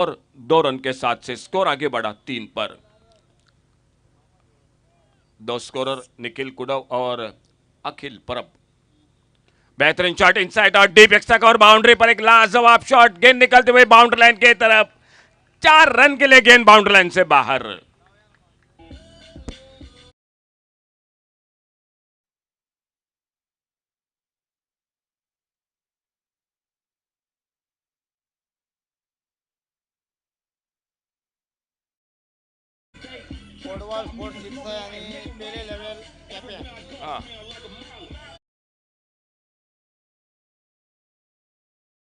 और 2 रन के साथ से स्कोर आगे बढ़ा 3 पर। 2 स्कोरर निखिल कुडव और अखिल परब। बेहतरीन शॉट इनसाइड और डीप एक्स्ट्रा और बाउंड्री पर एक लाजवाब शॉट, गेंद निकलते हुए बाउंड्री लाइन की तरफ। 4 रन के लिए गेंद बाउंड्री लाइन से बाहर। फुटबॉल स्पोर्ट शिरसाई आणि पेले लेवल कॅफे. हाँ,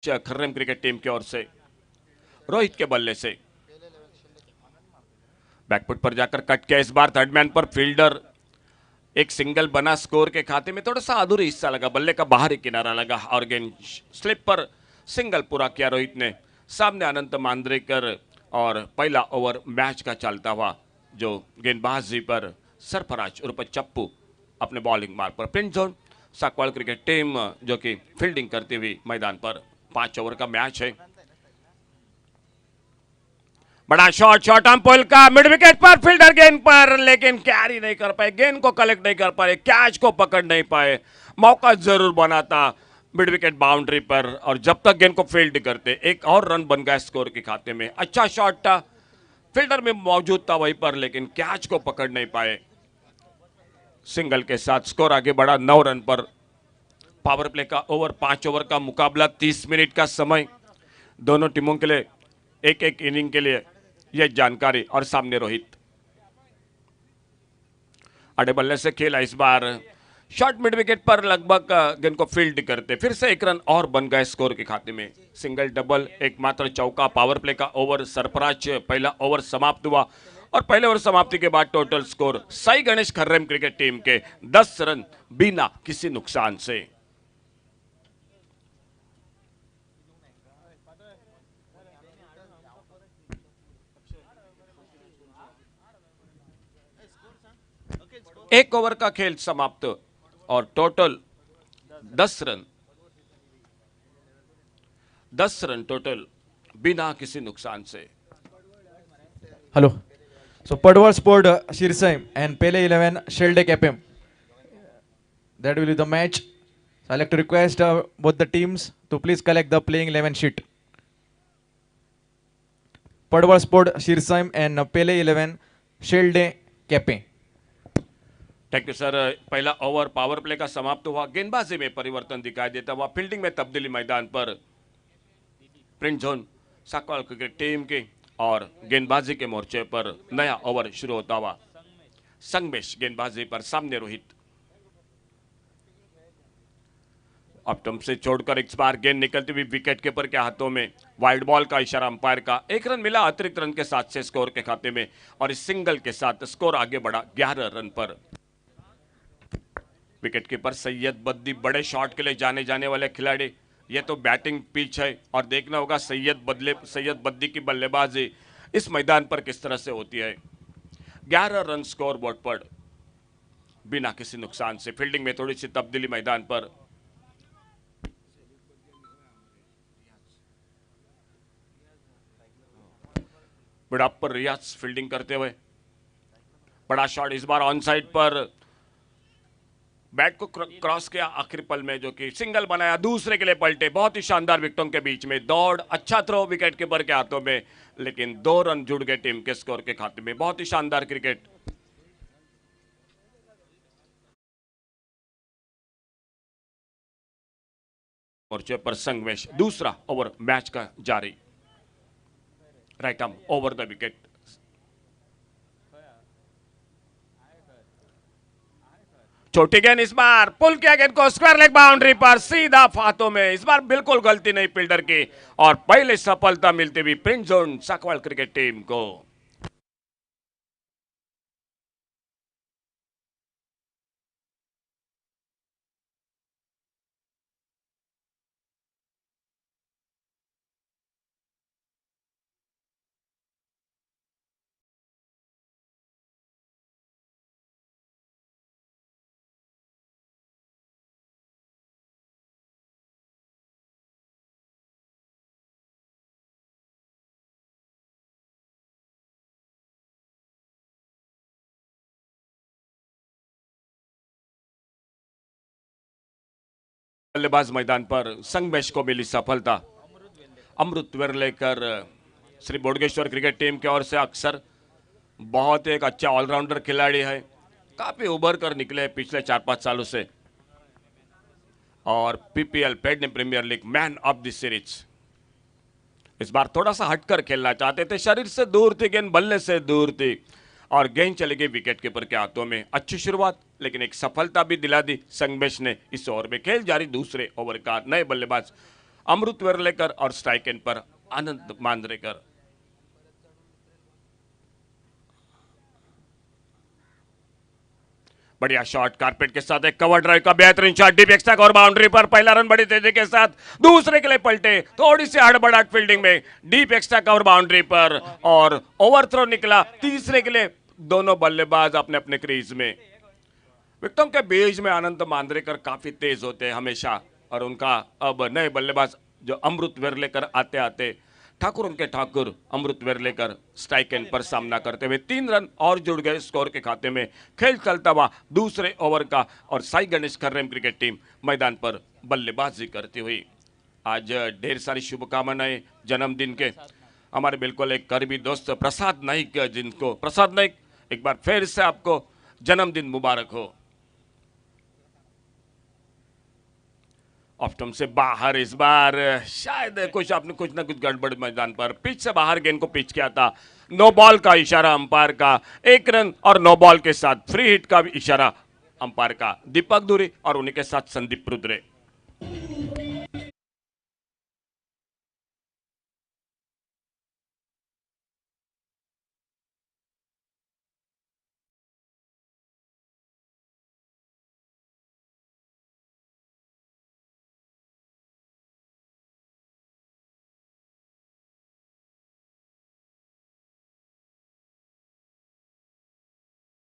खर्रम क्रिकेट टीम की ओर से रोहित के बल्ले से बैकफुट पर जाकर कट किया। इस बार थर्ड मैन पर फील्डर एक सिंगल बना। स्कोर के खाते में थोड़ा सा अधूरी हिस्सा लगा, बल्ले का बाहरी किनारा लगा और गेंद स्लिप पर सिंगल पूरा किया रोहित ने। सामने अनंत मांद्रेकर और पहला ओवर मैच का चलता हुआ जो गेंदबाजी पर सरफराज उर्फ चप्पू अपने बॉलिंग मार्ग पर। प्रिंट जोन साकवाल क्रिकेट टीम जो कि फील्डिंग करती हुई मैदान पर। 5 ओवर का मैच है। बड़ा शॉट, शॉट ऑन पोल का मिड विकेट पर, फील्डर गेंद पर लेकिन कैरी नहीं कर पाए, गेंद को कलेक्ट नहीं कर पाए, कैच को पकड़ नहीं पाए। मौका जरूर बना था मिड विकेट बाउंड्री पर और जब तक गेंद को फील्ड करते एक और रन बन गया स्कोर के खाते में। अच्छा शॉट था, फील्डर में मौजूद था वहीं पर लेकिन कैच को पकड़ नहीं पाए। सिंगल के साथ स्कोर आगे बढ़ा 9 रन पर। पावर प्ले का ओवर, 5 ओवर का मुकाबला, 30 मिनट का समय। दोनों टीमों के लिए एक एक इनिंग के लिए यह जानकारी। और सामने रोहित अड़े बल्ले से खेला। इस बार शॉट मिड विकेट पर लगभग गेंद को फील्ड करते फिर से एक रन और बन गए स्कोर के खाते में। सिंगल डबल एक मात्र चौका। पावर प्ले का ओवर सरफराज पहला ओवर समाप्त हुआ और पहले ओवर समाप्ति के बाद total score Sai Ganesh Kharram cricket team के 10 रन बिना किसी नुकसान से। एक ओवर का खेल समाप्त और टोटल 10 रन, 10 रन टोटल बिना किसी नुकसान से। Hello. So Padwal Sport Shirsai and Pele 11 Sheldek FM. That will be the match. So I'd like to request both the teams to please collect the playing 11 sheet. Padwal Sport Shirsai and Pele 11 Shelde Cape. Thank you sir. पहला over power play का समाप्त हुआ, गेंदबाजी में परिवर्तन दिखाई देता हुआ, फील्डिंग में तब्दीली मैदान पर। प्रिंट जोन साकवाल क्रिकेट टीम की और गेंदबाजी के मोर्चे पर नया ओवर शुरू होता हुआ। संगमेश गेंदबाजी पर, सामने रोहित। अब टम से छोड़कर इस बार गेंद निकलती हुई विकेट कीपर के हाथों में। वाइड बॉल का इशारा अंपायर का। 1 रन मिला अतिरिक्त रन के साथ से स्कोर के खाते में और इस सिंगल के साथ स्कोर आगे बढ़ा 11 रन पर। विकेट कीपर सैयद बद्दी बड़े शॉट के लिए जाने वाले खिलाड़ी। यह तो बैटिंग पिच है और देखना होगा सैयद बद्दी की बल्लेबाजी इस मैदान पर किस तरह से होती है। 11 रन स्कोर बोर्ड पर बिना किसी नुकसान से। फील्डिंग में थोड़ी सी तब्दीली मैदान पर। मिडअप पर रियाज फील्डिंग करते हुए। बड़ा शॉट इस बार ऑन साइड पर, बैट को क्रॉस किया आखिरी पल में जो कि सिंगल बनाया, दूसरे के लिए पलटे। बहुत ही शानदार विकेटों के बीच में दौड़, अच्छा थ्रो विकेट कीपर के हाथों में लेकिन 2 रन जुड़ गए टीम के स्कोर के खाते में। बहुत ही शानदार क्रिकेट। मोर्चे पर संगमेश, दूसरा ओवर मैच का जारी। Right arm over the wicket. छोटी गेंद इस बार पुल किया, गेंद को स्क्वायर लेग बाउंड्री पर सीधा हाथों में। इस बार बिल्कुल गलती नहीं फील्डर की और पहले सफलता मिलती हुई प्रिंट जोन साकवाल क्रिकेट टीम को। बल्लेबाज मैदान पर संगमेश को मिली सफलता। अमृत वेर्लेकर श्री बोडगेश्वर क्रिकेट टीम की ओर से अक्सर बहुत एक अच्छा ऑलराउंडर खिलाड़ी है, काफी उभर कर निकले पिछले 4-5 सालों से, और PPL Pedne premier league man of the series. इस बार थोड़ा सा हटकर खेलना चाहते थे, शरीर से दूर थी गेंद, बल्ले से दूर थी और गेंद चली गई विकेट कीपर के हाथों में। अच्छी शुरुआत, लेकिन एक सफलता भी दिला दी संगमेश ने इस ओवर में। खेल जारी दूसरे ओवर का। नए बल्लेबाज अमृत वेर्लेकर और स्ट्राइक एंड पर आनंद मांजरेकर। बढ़िया शॉट, कारपेट के साथ एक कवर ड्राइव का बेहतरीन शॉट, डीप एक्स्ट्रा और बाउंड्री पर। पहला रन बड़ी तेजी के साथ, दूसरे के लिए पलटे, थोड़ी सी हड़बड़ाहट फील्डिंग में, डीप एक्स्ट्रा कवर बाउंड्री पर और ओवर थ्रो निकला। तीसरे के लिए दोनों बल्लेबाज अपने अपने क्रीज में। विकेटों के बीच में आनंद मांजरेकर काफी तेज होते हैं हमेशा, और उनका अब नए बल्लेबाज जो अमृत वेर्लेकर आते आते ठाकुर, उनके ठाकुर अमृत वेर्लेकर स्ट्राइक एंड पर सामना करते हुए 3 रन और जुड़ गए स्कोर के खाते में। खेल चलता हुआ दूसरे ओवर का और साई गणेश खर्रेम क्रिकेट टीम मैदान पर बल्लेबाजी करती हुई। आज ढेर सारी शुभकामनाएं जन्मदिन के हमारे बिल्कुल एक करीबी दोस्त प्रसाद नाइक, जिनको प्रसाद नाइक एक बार फिर से आपको जन्मदिन मुबारक हो। ऑफ्टम से बाहर, इस बार शायद कुछ ना कुछ गड़बड़ मैदान पर, पिच से बाहर गेंद को पिच किया था। नो बॉल का इशारा अंपायर का, 1 रन और नो बॉल के साथ फ्री हिट का भी इशारा अंपायर का। दीपक दुरी और उन्हीं के साथ संदीप रुद्रे।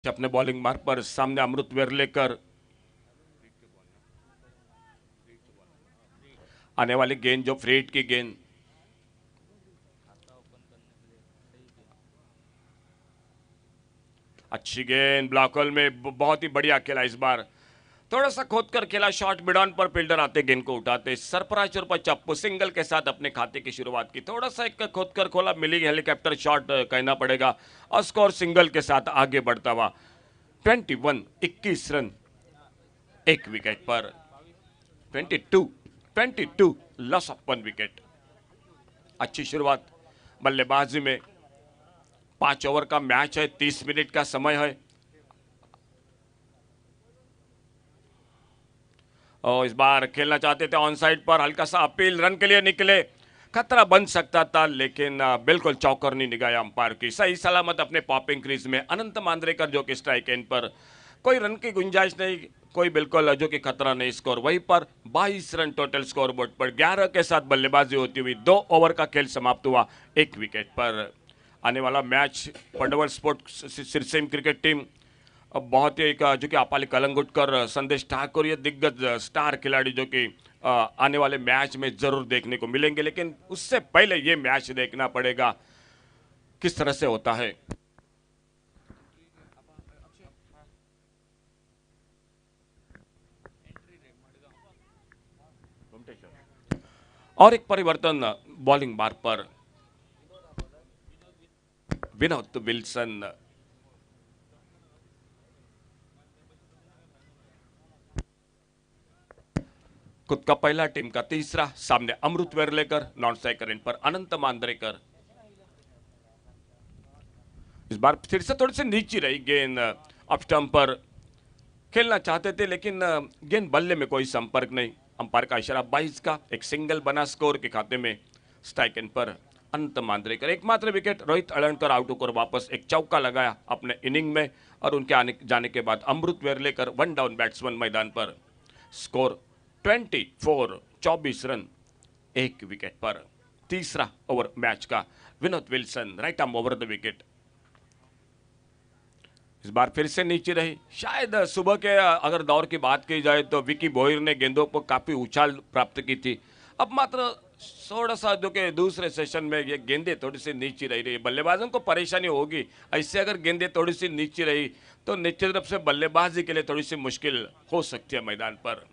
अपने बॉलिंग मार्ग पर सामने अमृत वेर्लेकर। आने वाली गेंद जो फ्री हिट की गेंद, अच्छी गेंद ब्लॉकल में, बहुत ही बढ़िया खेला। इस बार थोड़ा सा खोद कर खेला शॉट, मिड ऑन पर फील्डर आते गेंद को उठाते, सरफराज और पर चप्पू सिंगल के साथ अपने खाते की शुरुआत की। थोड़ा सा एक खोद कर खोला, मिली हेलीकॉप्टर शॉट कहना पड़ेगा, और स्कोर सिंगल के साथ आगे बढ़ता हुआ 21 रन, 1 विकेट पर। 22 लॉस ऑफ 1 विकेट। अच्छी शुरुआत बल्लेबाजी में। 5 ओवर का मैच है, 30 मिनट का समय है, और इस बार खेलना चाहते थे ऑन साइड पर, हल्का सा अपील, रन के लिए निकले, खतरा बन सकता था, लेकिन बिल्कुल चौकरनी निगाह अंपायर की। सही सलामत अपने पॉपिंग क्रीज में अनंत मांजरेकर, जो कि स्ट्राइक एंड पर, कोई रन की गुंजाइश नहीं, कोई बिल्कुल जो कि खतरा नहीं। स्कोर वहीं पर 22 रन टोटल स्कोर बोर्ड पर। 11 के साथ बल्लेबाजी होती हुई 2 ओवर का खेल समाप्त हुआ 1 विकेट पर। आने वाला match Padwal sport Sirsem cricket team, अब बहुत ही एक जो कि अपाली कलंगुटकर, संदेश ठाकुर, ये दिग्गज स्टार खिलाड़ी जो कि आने वाले मैच में जरूर देखने को मिलेंगे, लेकिन उससे पहले ये मैच देखना पड़ेगा किस तरह से होता है। और एक परिवर्तन बॉलिंग मार्ग पर, विनोद विल्सन खुद का पहला, टीम का तीसरा। सामने अमृत वेर्लेकर, नॉन स्ट्राइकर एंड पर अनंत मांजरेकर। इस बार फिर से थोड़ी सी नीचे रही गेंद, ऑफ स्टंप पर खेलना चाहते थे, लेकिन गेंद बल्ले में कोई संपर्क नहीं। अंपायर का इशारा 22 का, एक सिंगल बना स्कोर के खाते में। स्ट्राइक एंड पर अनंत मांजरेकर। एकमात्र विकेट रोहित अळणकर आउट होकर वापस एक चौका लगाया अपने इनिंग में, और उनके आने जाने के बाद अमृत वेर्लेकर 1 डाउन बैट्समैन मैदान पर। स्कोर 24 रन, 1 विकेट पर। तीसरा ओवर मैच का, Vinod Wilson right arm over the wicket. इस बार फिर से नीचे रही। शायद सुबह के अगर दौर की बात की जाए तो विकी बोयर ने गेंदों पर काफी उछाल प्राप्त की थी। अब मात्र थोड़ा सा जो कि दूसरे सेशन में ये गेंदें थोड़ी सी नीचे रही, बल्लेबाजों को परेशानी होगी। ऐसे अगर गेंदें थोड़ी सी नीचे रही तो निश्चित रूप से बल्लेबाजी के लिए थोड़ी सी मुश्किल हो सकती है मैदान पर।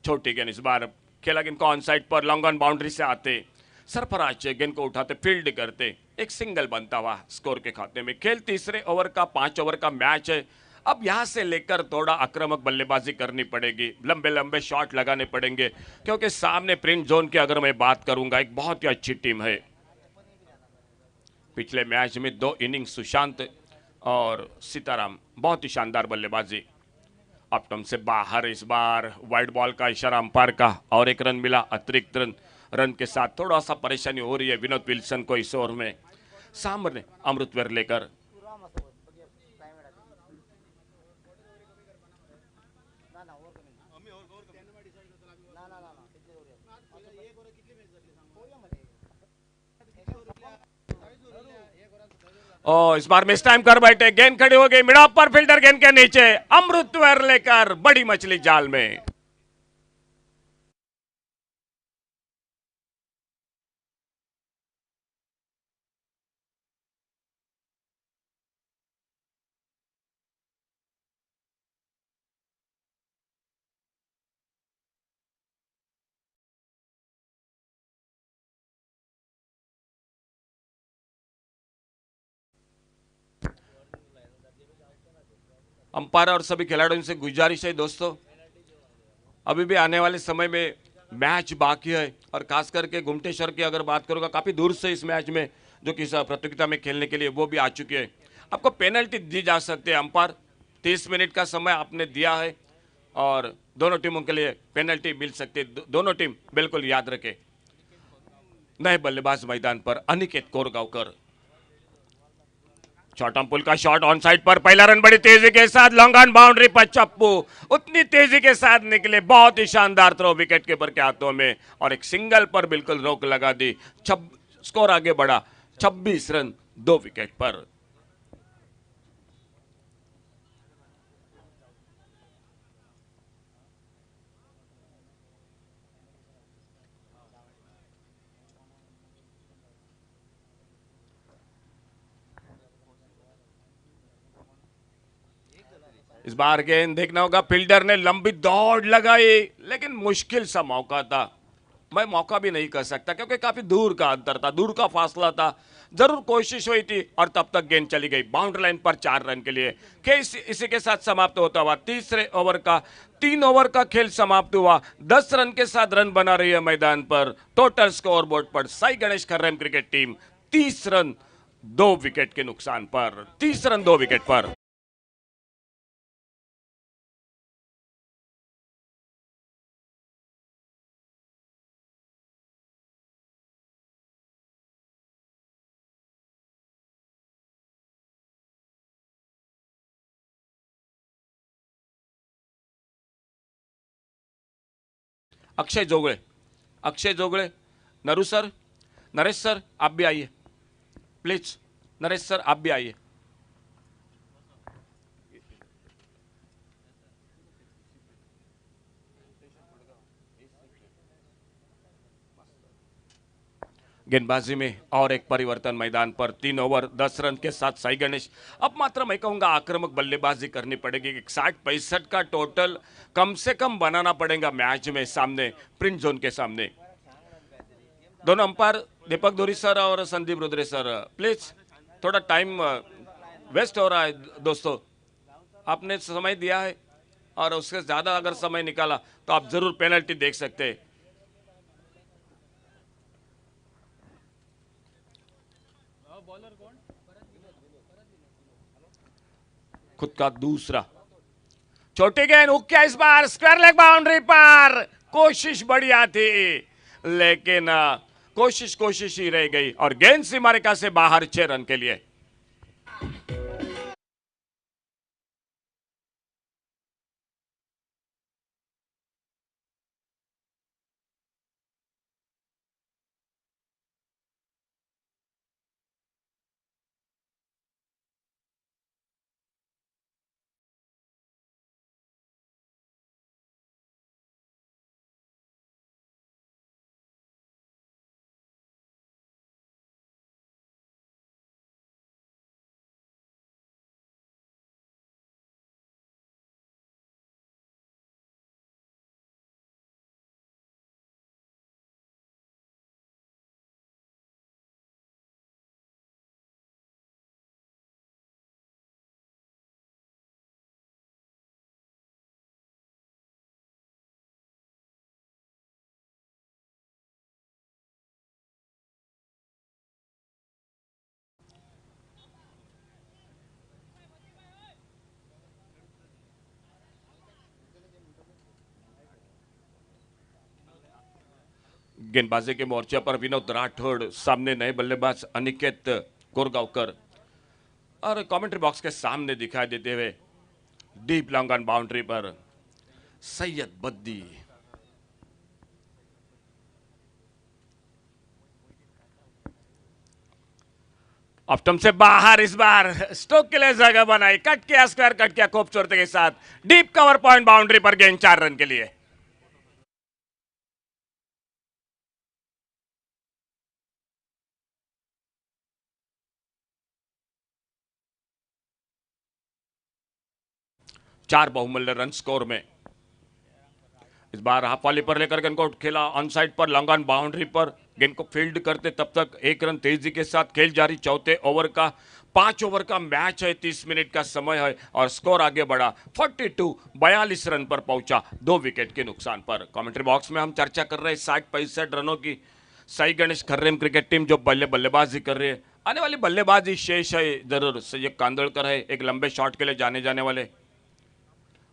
छोटी गेंद, इस बार खेला गेंद को ऑन साइड पर, लॉन्ग ऑन बाउंड्री से आते सरफराज गेंद को उठाते, फील्ड करते, एक सिंगल बनता हुआ स्कोर के खाते में। खेल तीसरे ओवर का 5 ओवर का मैच है। अब यहां से लेकर थोड़ा आक्रामक बल्लेबाजी करनी पड़ेगी, लंबे लंबे शॉट लगाने पड़ेंगे, क्योंकि सामने प्रिंट जोन की अगर मैं बात करूंगा एक बहुत ही अच्छी टीम है। पिछले मैच में 2 इनिंग सुशांत और सीताराम, बहुत ही शानदार बल्लेबाजी। अपटम से बाहर, इस बार वाइड बॉल का इशारा अंपायर का और एक रन मिला, अतिरिक्त रन के साथ थोड़ा सा परेशानी हो रही है विनोद विल्सन को इस ओवर में। सामने अमृतवेर लेकर इस बार मिस टाइम कर बैठे, गेंद खड़ी हो गई मिड ऑफ पर, फील्डर गेंद के नीचे, अमृतवेर लेकर बड़ी मछली जाल में। अंपायर और सभी खिलाड़ियों से गुजारिश है दोस्तों, अभी भी आने वाले समय में मैच बाकी है, और खास करके गुमटेश्वर की अगर बात करूंगा, काफी दूर से इस मैच में जो कि इस प्रतियोगिता में खेलने के लिए वो भी आ चुके हैं। आपको पेनल्टी दी जा सकती है, अंपायर 30 मिनट का समय आपने दिया है और दोनों टीमों के लिए पेनल्टी मिल सकती है। दोनों टीम बिल्कुल याद रखे। नए बल्लेबाज मैदान पर अनिकेत कोरगांवकर, शॉर्ट पुल का शॉट ऑन साइड पर, पहला रन बड़ी तेजी के साथ, लॉन्ग ऑन बाउंड्री पर चप्पू उतनी तेजी के साथ निकले, बहुत ही शानदार थ्रो विकेट कीपर के हाथों में, और एक सिंगल पर बिल्कुल रोक लगा दी। स्कोर आगे बढ़ा 26 रन 2 विकेट पर। इस बार गेंद देखना होगा, फील्डर ने लंबी दौड़ लगाई, लेकिन मुश्किल सा मौका था। मैं मौका भी नहीं कर सकता क्योंकि काफी दूर का अंतर था, दूर का फासला था। जरूर कोशिश हुई थी और तब तक गेंद चली गई बाउंड्री लाइन पर 4 रन के लिए। खेल इसी के साथ समाप्त होता हुआ तीसरे ओवर का 3 ओवर का खेल समाप्त हुआ। 10 रन के साथ रन बना रही है मैदान पर। टोटल स्कोर बोर्ड पर साई गणेश खर्रम क्रिकेट टीम 30 रन 2 विकेट के नुकसान पर, 30 रन 2 विकेट पर। अक्षय जोगड़े, अक्षय जोगड़े, नरू सर, नरेश सर आप भी आइए प्लीज, नरेश सर आप भी आइए। गेंदबाजी में और एक परिवर्तन मैदान पर, 3 ओवर 10 रन के साथ साई गणेश। अब मात्र मैं कहूंगा आक्रामक बल्लेबाजी करनी पड़ेगी, 60-65 का टोटल कम से कम बनाना पड़ेगा मैच में सामने प्रिंट जोन के सामने। दोनों अंपायर दीपक धोरी सर और संदीप रुद्रे सर प्लीज, थोड़ा टाइम वेस्ट हो रहा है दोस्तों, आपने समय दिया है और उससे ज्यादा अगर समय निकाला तो आप जरूर पेनल्टी देख सकते हैं। खुद का दूसरा छोटी गेंद हुक्का, इस बार स्क्वायर लेग बाउंड्री पर, कोशिश बढ़िया थी लेकिन कोशिश कोशिश ही रह गई और गेंद सीमा रेखा से बाहर 6 रन के लिए। गेंदबाजी के मोर्चे पर विनोद राठौड़, सामने नए बल्लेबाज अनिकेत कोरगांवकर और कमेंट्री बॉक्स के सामने दिखाई देते हुए डीप लॉन्ग ऑन बाउंड्री पर सैयद बद्दी। ऑप्टम से बाहर इस बार स्टोक के लिए जगह बनाई, कट किया स्क्वायर, कट किया खूबसूरती के साथ डीप कवर पॉइंट बाउंड्री पर गेंद 4 रन के लिए। चार बहुमूल्य रन स्कोर में इस बार हाफ वाली पर लेकर गेंद को खेला ऑन साइड पर लॉन्ग ऑन बाउंड्री पर गेंद को फील्ड करते तब तक 1 रन तेजी के साथ खेल जारी। चौथे ओवर का 5 ओवर का मैच है, 30 मिनट का समय है और स्कोर आगे बढ़ा 42 रन पर पहुंचा 2 विकेट के नुकसान पर। कमेंट्री बॉक्स में हम चर्चा कर रहे हैं 60-65 रनों की साई गणेश खर्रेम क्रिकेट टीम जो बल्लेबाजी कर रही है। आने वाली बल्लेबाजी शेष है जरूर, सैयद कांदोलकर है एक लंबे शॉट के लिए जाने वाले।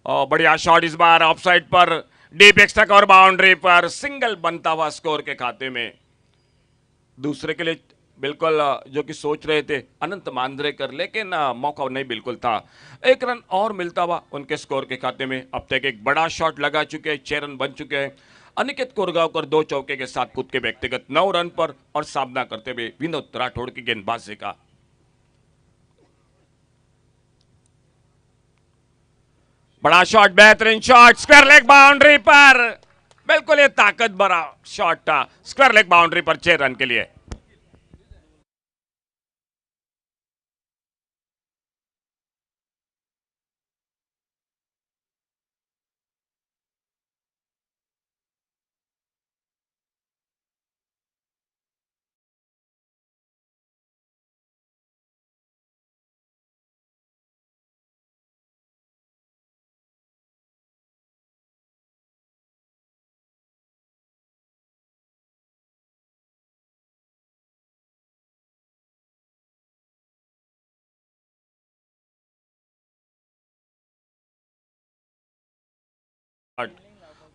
और बढ़िया शॉट इस बार ऑफ साइड पर डीप एक्स्ट्रा कवर बाउंड्री पर सिंगल बनता हुआ स्कोर के खाते में। दूसरे के लिए बिल्कुल जो कि सोच रहे थे अनंत मांद्रेकर, लेकिन मौका नहीं बिल्कुल था। 1 रन और मिलता हुआ उनके स्कोर के खाते में। अब तक एक बड़ा शॉट लगा चुके हैं, 6 रन बन चुके हैं। अनिकेत कोरगांवकर 2 चौके के साथ खुद के व्यक्तिगत 9 रन पर और सामना करते हुए विनोद राठौड़ की गेंदबाजी का। बड़ा शॉट, बेहतरीन शॉट स्क्वायर लेग बाउंड्री पर, बिल्कुल ये ताकत भरा शॉट था स्क्वायर लेग बाउंड्री पर 6 रन के लिए।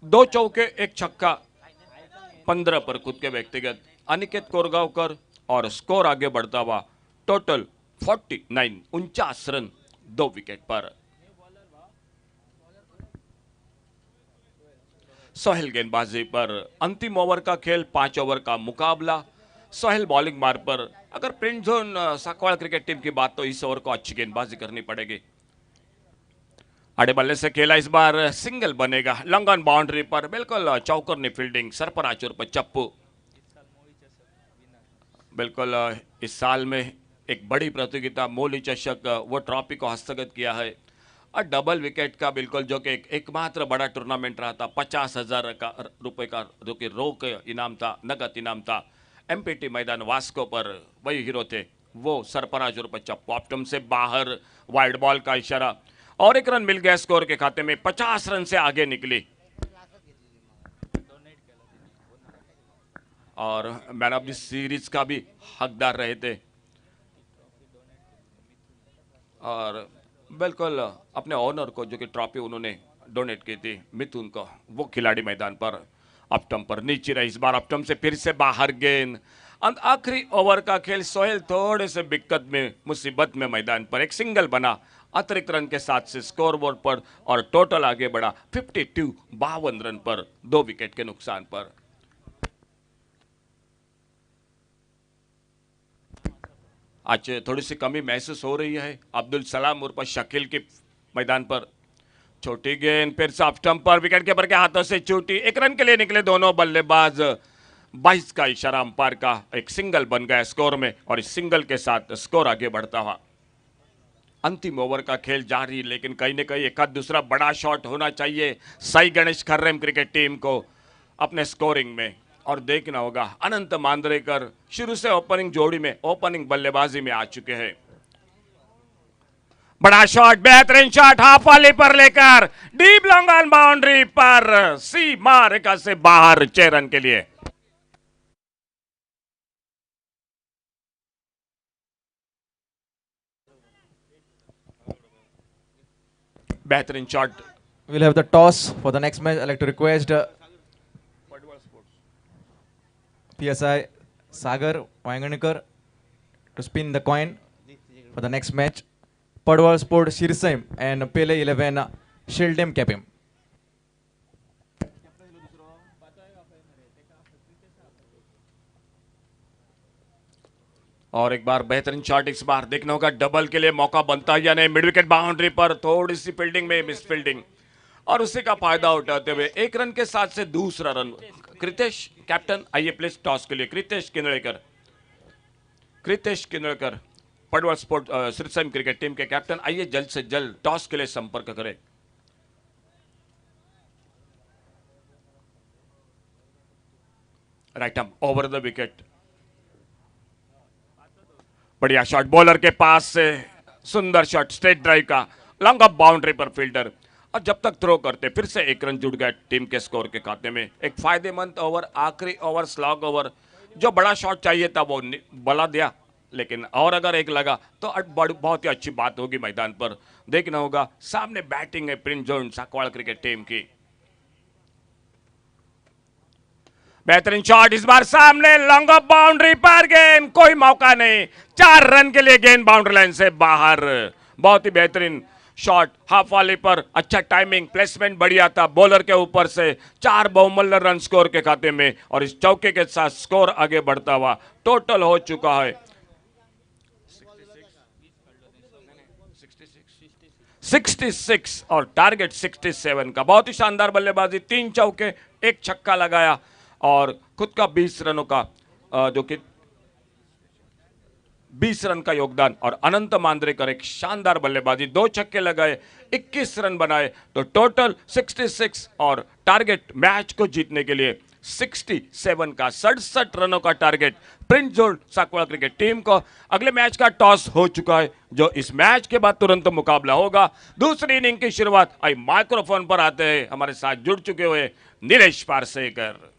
दो चौके एक छक्का 15 पर खुद के व्यक्तिगत अनिकेत कोरगांवकर और स्कोर आगे बढ़ता हुआ टोटल 49 रन 2 विकेट पर। सोहेल गेंदबाजी पर अंतिम ओवर का खेल 5 ओवर का मुकाबला। सोहेल बॉलिंग मार पर अगर print zone Sakwad cricket team की बात तो इस ओवर को अच्छी गेंदबाजी करनी पड़ेगी। आड़े बल्ले से खेला इस बार सिंगल बनेगा लॉन्ग ऑन बाउंड्री पर, बिल्कुल चौकर ने फील्डिंग सरपराचुर पर चप्पू। बिल्कुल इस साल में एक बड़ी प्रतियोगिता मोली चषक वो ट्रॉफी को हस्तगत किया है और डबल विकेट का बिल्कुल जो कि एकमात्र बड़ा टूर्नामेंट रहा था। 50,000 रुपए का जो कि रोक इनाम था, नगद इनाम था। एमपीटी मैदान वास्को पर वही हीरो थे, वो सरपराचुर पर चप्पू। ऑप्टम से बाहर वाइड बॉल का इशारा और 1 रन मिल गया स्कोर के खाते में। 50 रन से आगे निकली और मैन ऑफ द सीरीज का भी हकदार रहे थे और बिल्कुल अपने ऑनर को जो कि ट्रॉफी उन्होंने डोनेट की थी मिथुन को, वो खिलाड़ी मैदान पर ऑप्टम पर नीचे रही। इस बार ऑप्टम से फिर से बाहर गेंद। आखिरी ओवर का खेल सोहेल थोड़े से दिक्कत में मुसीबत में मैदान पर एक सिंगल बना अतिरिक्त रन के साथ से स्कोर बोर्ड पर और टोटल आगे बढ़ा 52 रन पर 2 विकेट के नुकसान पर। आज थोड़ी सी कमी महसूस हो रही है अब्दुल सलाम उर्फ शकील की मैदान पर। छोटी गेंद फिर से ऑफ स्टंप पर विकेट कीपर के हाथों से छूटी। 1 रन के लिए निकले दोनों बल्लेबाज। 22 का इशारा अंपायर का, एक सिंगल बन गया स्कोर में और इस सिंगल के साथ स्कोर आगे बढ़ता हुआ। अंतिम ओवर का खेल जारी, लेकिन कहीं न कहीं एक आध दूसरा बड़ा शॉट होना चाहिए साई गणेश खर्रेम क्रिकेट टीम को अपने स्कोरिंग में। और देखना होगा अनंत मांद्रेकर शुरू से ओपनिंग जोड़ी में ओपनिंग बल्लेबाजी में आ चुके हैं। बड़ा शॉट, बेहतरीन शॉट हाफ वाली पर लेकर डीप लॉन्ग ऑन बाउंड्री पर सीमा रेखा से बाहर 6 रन के लिए। बेहतरीन shot. We'll have the toss for the next match. I'd like to request PSI Sagar Wanganikar to spin the coin for the next match. Padwal Sport Shirsaim and Pele 11 Sheldem Capim. और एक बार बेहतरीन shot इस बार देखना होगा, double के लिए मौका बनता है या नहीं। मिड विकेट बाउंड्री पर थोड़ी सी फील्डिंग में मिस फील्डिंग और उसी का फायदा उठाते हुए एक रन के साथ से दूसरा रन। कृतेश कैप्टन आइए प्लीज टॉस के लिए। Kritesh Kindalkar Padwal sport Sirsam cricket team के कैप्टन, आइए जल्द से जल्द टॉस के लिए संपर्क करें। Right arm over the wicket, बढ़िया शॉट बॉलर के पास से, सुंदर शॉट स्ट्रेट ड्राइव का, लॉन्ग ऑफ बाउंड्री पर फील्डर। और जब तक थ्रो करते फिर से एक रन जुड़ गया टीम के स्कोर के खाते में। एक फायदेमंद ओवर, आखिरी ओवर, स्लॉग ओवर, जो बड़ा शॉट चाहिए था वो बला दिया, लेकिन और अगर एक लगा तो बहुत ही अच्छी बात होगी। मैदान पर देखना होगा, सामने बैटिंग है Prince Zone Sakwad cricket team की। बेहतरीन शॉट इस बार सामने, लॉन्ग ऑफ बाउंड्री पर, गेंद कोई मौका नहीं, 4 रन के लिए गेंद बाउंड्री लाइन से बाहर। बहुत ही बेहतरीन शॉट, हाफ वाले पर अच्छा टाइमिंग, प्लेसमेंट बढ़िया था बॉलर के ऊपर से। 4 बहुमूल्य रन स्कोर के खाते में और इस चौके के साथ स्कोर आगे बढ़ता हुआ टोटल हो चुका है 66 और टारगेट 67 का। बहुत ही शानदार बल्लेबाजी, 3 चौके, 1 छक्का लगाया और खुद का 20 रनों का जो कि 20 रन का योगदान। और अनंत मांद्रेकर एक शानदार बल्लेबाजी, 2 छक्के लगाए, 21 रन बनाए, तो टोटल 66 और टारगेट मैच को जीतने के लिए 67 का, 67 रनों का target Prince Zone Sakwad cricket team को। अगले मैच का टॉस हो चुका है, जो इस मैच के बाद तुरंत मुकाबला होगा। दूसरी इनिंग की शुरुआत, आई माइक्रोफोन पर आते हैं हमारे साथ जुड़ चुके हुए Nilesh Parsekar.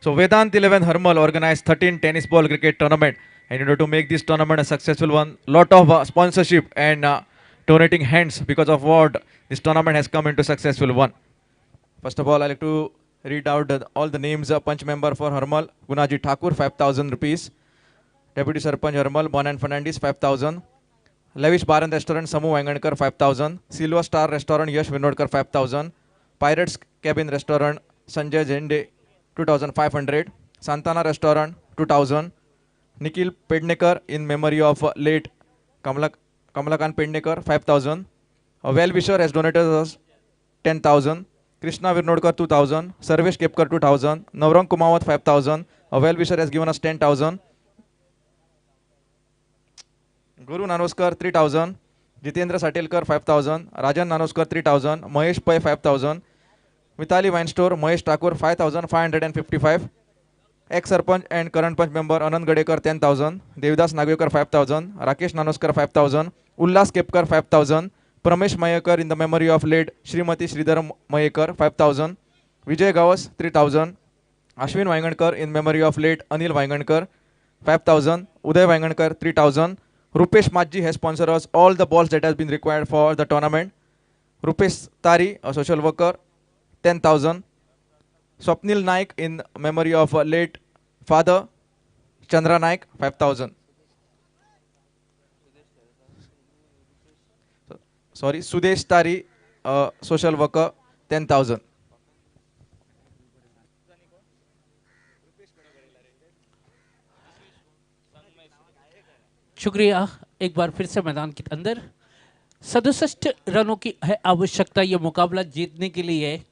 So Vedant 11 Hermal organized 13 tennis ball cricket tournament, and in order to make this tournament a successful one, lot of sponsorship and donating hands, because of what this tournament has come into successful one. First of all, I like to read out all the names. Punch member for Hermal, Gunaji Thakur, 5,000 rupees. Deputy Sarpanch Hermal, Bonan Fernandez, 5,000. Lavish Bar and Restaurant, Samu Wangankar, 5,000. Silver Star Restaurant, Yash Vinodkar, 5,000. Pirates Cabin Restaurant, Sanjay Zende, 2,500. Santana Restaurant, 2,000. Nikhil Pednekar in memory of late Kamalakan Pednekar, 5,000. A well-wisher has donated us 10,000. Krishna Virnodkar, 2,000. Sarvesh Kepkar, 2,000. Navrang Kumawat, 5,000. A well-wisher has given us 10,000. Guru Nanoskar, 3,000. Jitendra Satelkar, 5,000. Rajan Nanoskar, 3,000. Mahesh Pai, 5,000. Mitali Winestore, Mahesh Thakur, 5,555. Ex-Sarpanch and current Punch member Anand Gadekar, 10,000. Devidas Nagwekar, 5,000. Rakesh Nanoskar, 5,000. Ullas Kepkar, 5,000. Pramesh Mayekar in the memory of late Srimati Sridhar Mayekar, 5,000. Vijay Gawas, 3,000. Ashwin Vaingankar in memory of late Anil Vaingankar, 5,000. Uday Vaingankar, 3,000. Rupesh Majji has sponsored us all the balls that has been required for the tournament. Rupesh Tari, a social worker, 10,000. Swapnil Naik in memory of late father Chandra Naik, 5,000. Sorry, Sudesh Tari, social worker, 10,000. शुक्रिया। एक बार फिर से मैदान के अंदर 67 रनों की है आवश्यकता ये मुकाबला जीतने के लिए।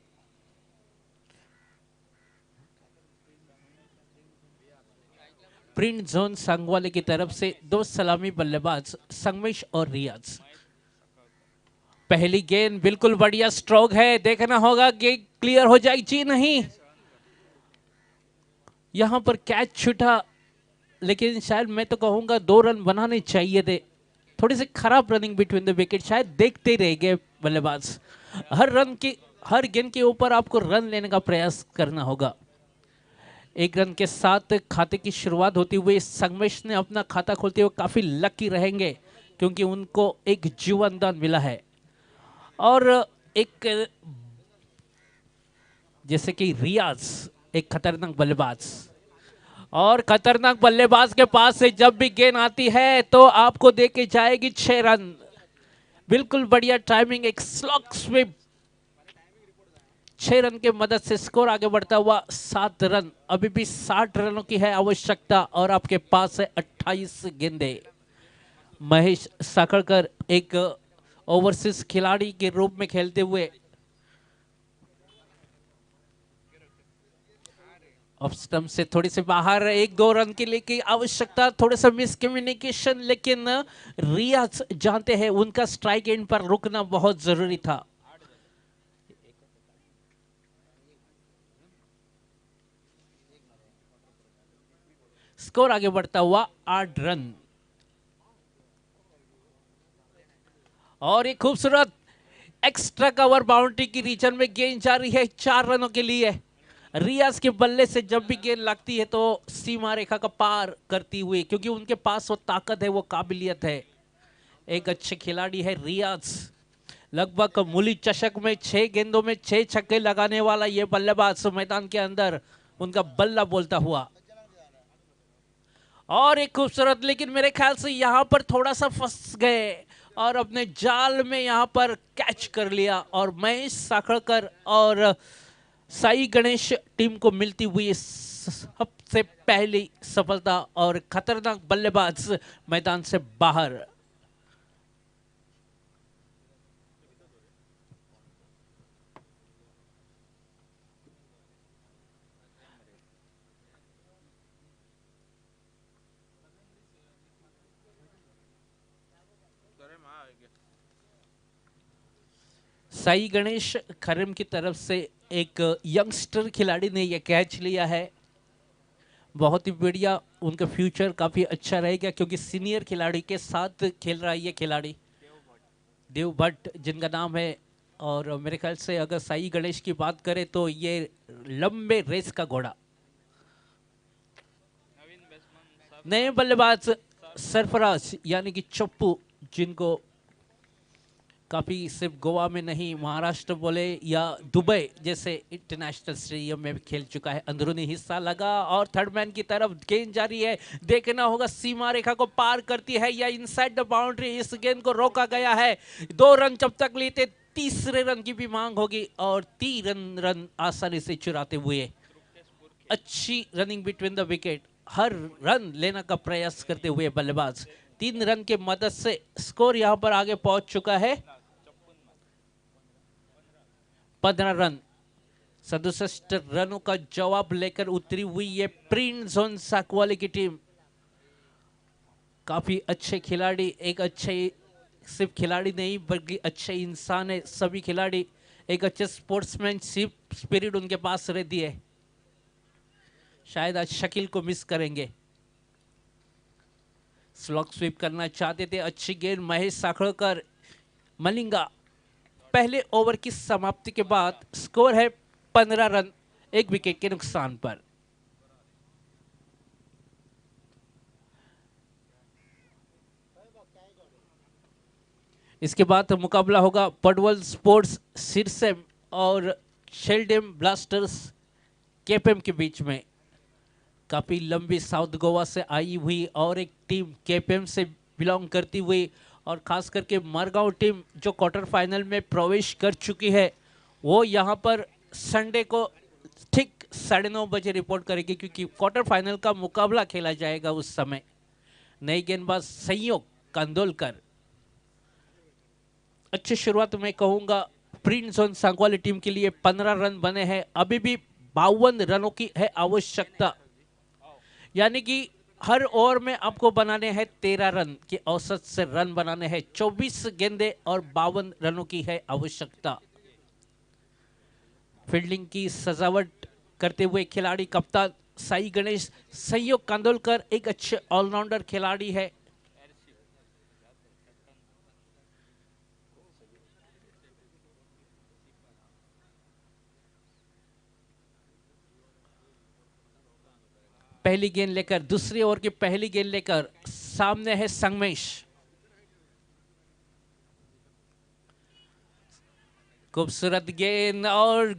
प्रिंस जोन सांगवाले की तरफ से 2 सलामी बल्लेबाज संगमेश और रियाज। पहली गेंद बिल्कुल बढ़िया स्ट्रोक है, देखना होगा कि क्लियर हो जाएगी जी नहीं। यहां पर कैच छूटा, लेकिन शायद मैं तो कहूंगा 2 रन बनाने चाहिए थे। थोड़ी सी खराब रनिंग बिटवीन द विकेट, शायद देखते ही रह गए बल्लेबाज। हर गेंद के ऊपर आपको रन लेने का प्रयास करना होगा। 1 रन के साथ खाते की शुरुआत होती हुई संगमेश ने अपना खाता खोलते हुए काफी लकी रहेंगे, क्योंकि उनको एक जीवन दान मिला है। और एक जैसे कि रियाज एक खतरनाक बल्लेबाज, और खतरनाक बल्लेबाज के पास से जब भी गेंद आती है तो आपको देके जाएगी 6 रन। बिल्कुल बढ़िया टाइमिंग, एक स्लॉग स्वीप। 6 रन के मदद से स्कोर आगे बढ़ता हुआ 7 रन। अभी भी 60 रनों की है आवश्यकता और आपके पास है 28 गेंदें। महेश साकड़कर एक ओवरसीज खिलाड़ी के रूप में खेलते हुए ऑफ स्टंप से थोड़ी सी बाहर, 1-2 रन के लिए की आवश्यकता, थोड़ा सा मिसकम्युनिकेशन, लेकिन रियाज जानते हैं उनका स्ट्राइक एंड पर रुकना बहुत जरूरी था। स्कोर आगे बढ़ता हुआ 8 रन। और एक खूबसूरत एक्स्ट्रा कवर बाउंड्री की रीजन में गेंद जा रही है 4 रनों के लिए। रियाज के बल्ले से जब भी गेंद लगती है तो सीमा रेखा का पार करती हुई, क्योंकि उनके पास वो ताकत है, वो काबिलियत है। एक अच्छे खिलाड़ी है रियाज। लगभग मूली चषक में 6 गेंदों में 6 छक्के लगाने वाला ये बल्लेबाज मैदान के अंदर उनका बल्ला बोलता हुआ। और एक खूबसूरत, लेकिन मेरे ख्याल से यहां पर थोड़ा सा फंस गए और अपने जाल में यहां पर कैच कर लिया, और महेश साखड़कर और साई गणेश टीम को मिलती हुई सबसे पहली सफलता, और खतरनाक बल्लेबाज मैदान से बाहर। साई गणेश खरम की तरफ से एक यंगस्टर खिलाड़ी ने यह कैच लिया है। बहुत ही बढ़िया, उनका फ्यूचर काफी अच्छा रहेगा, क्योंकि सीनियर खिलाड़ी के साथ खेल रहा है ये खिलाड़ी देव भट्ट जिनका नाम है। और मेरे ख्याल से अगर साई गणेश की बात करें तो ये लंबे रेस का घोड़ा। नए बल्लेबाज सरफराज यानी कि चप्पू, जिनको काफी सिर्फ गोवा में नहीं, महाराष्ट्र बोले या दुबई जैसे इंटरनेशनल स्टेडियम में भी खेल चुका है। अंदरूनी हिस्सा लगा और थर्ड मैन की तरफ गेंद जारी है, देखना होगा सीमा रेखा को पार करती है या इनसाइड द बाउंड्री। इस गेंद को रोका गया है। 2 रन जब तक लेते, तीसरे रन की भी मांग होगी, और 3 रन आसानी से चुराते हुए। अच्छी running between the wicket, her run लेने का प्रयास करते हुए बल्लेबाज। 3 रन के मदद से स्कोर यहां पर आगे पहुंच चुका है 15 रन। 67 रनों का जवाब लेकर उतरी हुई ये प्रिंस जोन साकवाली की टीम। काफी अच्छे खिलाड़ी, एक अच्छे सिर्फ खिलाड़ी नहीं बल्कि अच्छे इंसान है सभी खिलाड़ी। एक अच्छे स्पोर्ट्समैनशिप स्पिरिट उनके पास रहती है। शायद आज शकील को मिस करेंगे। स्लॉग स्वीप करना चाहते थे, अच्छी गेंद महेश साखड़कर। मलिंगा पहले ओवर की समाप्ति के बाद स्कोर है 15 रन, 1 विकेट के नुकसान पर। इसके बाद मुकाबला होगा पडवल स्पोर्ट्स सिरसैम और शेल्डेम ब्लास्टर्स केपीएम के बीच में। काफी लंबी साउथ गोवा से आई हुई और एक टीम केपीएम से बिलोंग करती हुई, और खास करके मरगांव टीम जो क्वार्टर फाइनल में प्रवेश कर चुकी है, वो यहाँ पर संडे को ठीक 9:30 बजे रिपोर्ट करेगी, क्योंकि क्वार्टर फाइनल का मुकाबला खेला जाएगा उस समय। नई गेंदबाज संयोग कांदोलकर। अच्छी शुरुआत मैं कहूंगा प्रिंस जोन सांगवाली टीम के लिए। 15 रन बने हैं, अभी भी 52 रनों की है आवश्यकता, यानी कि हर ओवर में आपको बनाने हैं 13 रन के औसत से रन बनाने हैं। 24 गेंदे और 52 रनों की है आवश्यकता। फील्डिंग की सजावट करते हुए खिलाड़ी कप्तान साई गणेश संयोग कांदोलकर एक अच्छे ऑलराउंडर खिलाड़ी है। पहली गेंद लेकर, दूसरी ओवर की पहली गेंद लेकर सामने है संगमेश। खूबसूरत गेंद और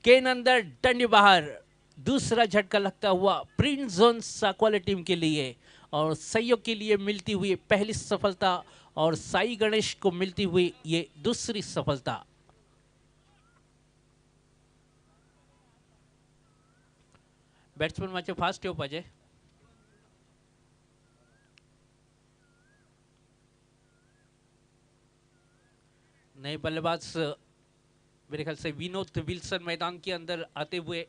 गेंद अंदर, डंडी बाहर। दूसरा झटका लगता हुआ प्रिंस जोन साक्वाले टीम के लिए और सहयोग के लिए मिलती हुई पहली सफलता और साई गणेश को मिलती हुई ये दूसरी सफलता। बैट्समैन माचे फास्ट येवपा जे। नए बल्लेबाज मेरे ख्याल से विनोद विल्सन मैदान के अंदर आते हुए।